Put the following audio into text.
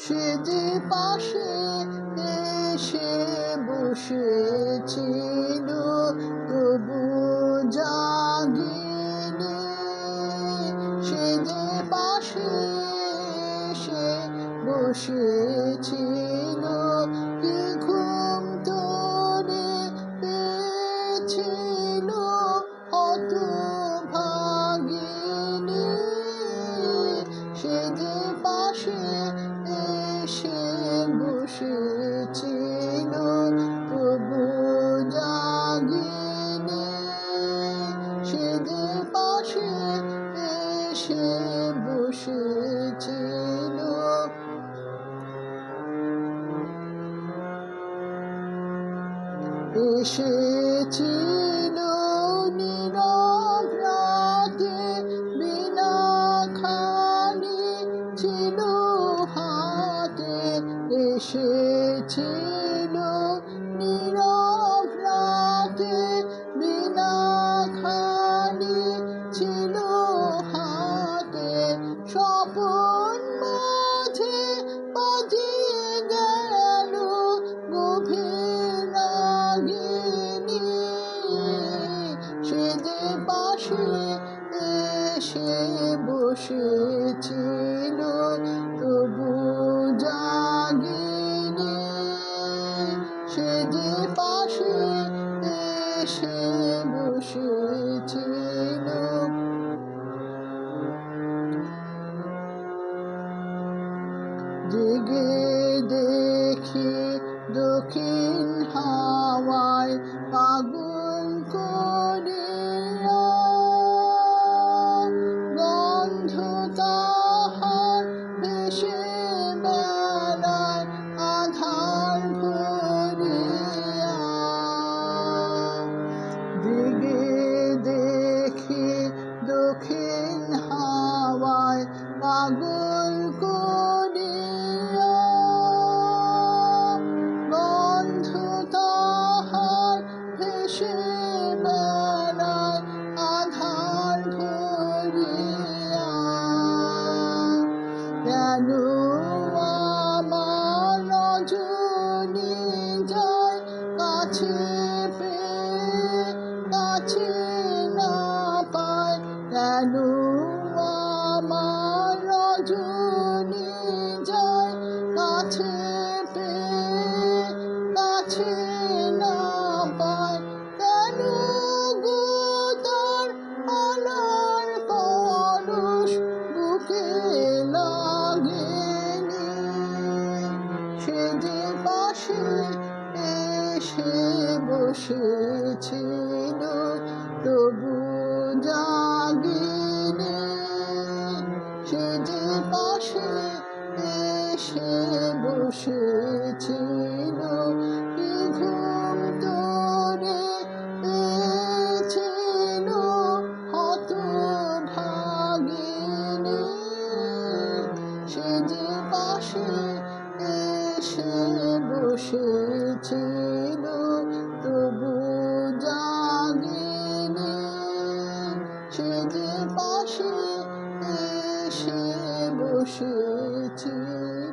সে যে পাশে এসে বসেছিল তবু জাগিনি। সে যে পাশে এসে বসেছিল কি ঘুম তোরে পেয়েছিল হতভাগিনী। সে যে পাশে এসে বসেছিল তবু জাগিনি। সে যে পাশে এসে বসেছিল। এসেছিল নীরব রাতে বিনা খানি ছিল হাতে। এসেছিল নীরব রাতে বিনা খানি ছিল হাতে। স্বপন মাঝে বাজিয়ে গেল গভীর রাগিনী। সে যে পাশে এসে বসেছিল তবু জাগিনি। সে যে পাশে এসে বসেছিল। জেগে দেখি দক্ষিণ হাওয়ায় আগুন করিয়া, গন্ধ তাহার ভেসে বেড়ায় আধার ভরিয়া। জেগে দেখি দক্ষিণ হাওয়ায় আগুন করিয়া, গন্ধ তাহার ভেসে বেড়ায় আধার ভরিয়া। কেন আমার রজনী যায় কাছে পেয়ে কাছে না পায়। কেন আমার রজনী যায় কাছে পেয়ে কাছে না পায়। কেন গো তার আনার পরশ বুকে লাগেনি। সে যে পাশে এসে বসেছিল তবু জাগিনি। সে যে পাশে এসে বসেছিল কি ঘুম তোরে পেয়েছিল হতভাগিনী। সে যে পাশে এসে বসেছিল তবু জাগিনি। সে যে পাশে এসে বসেছিল।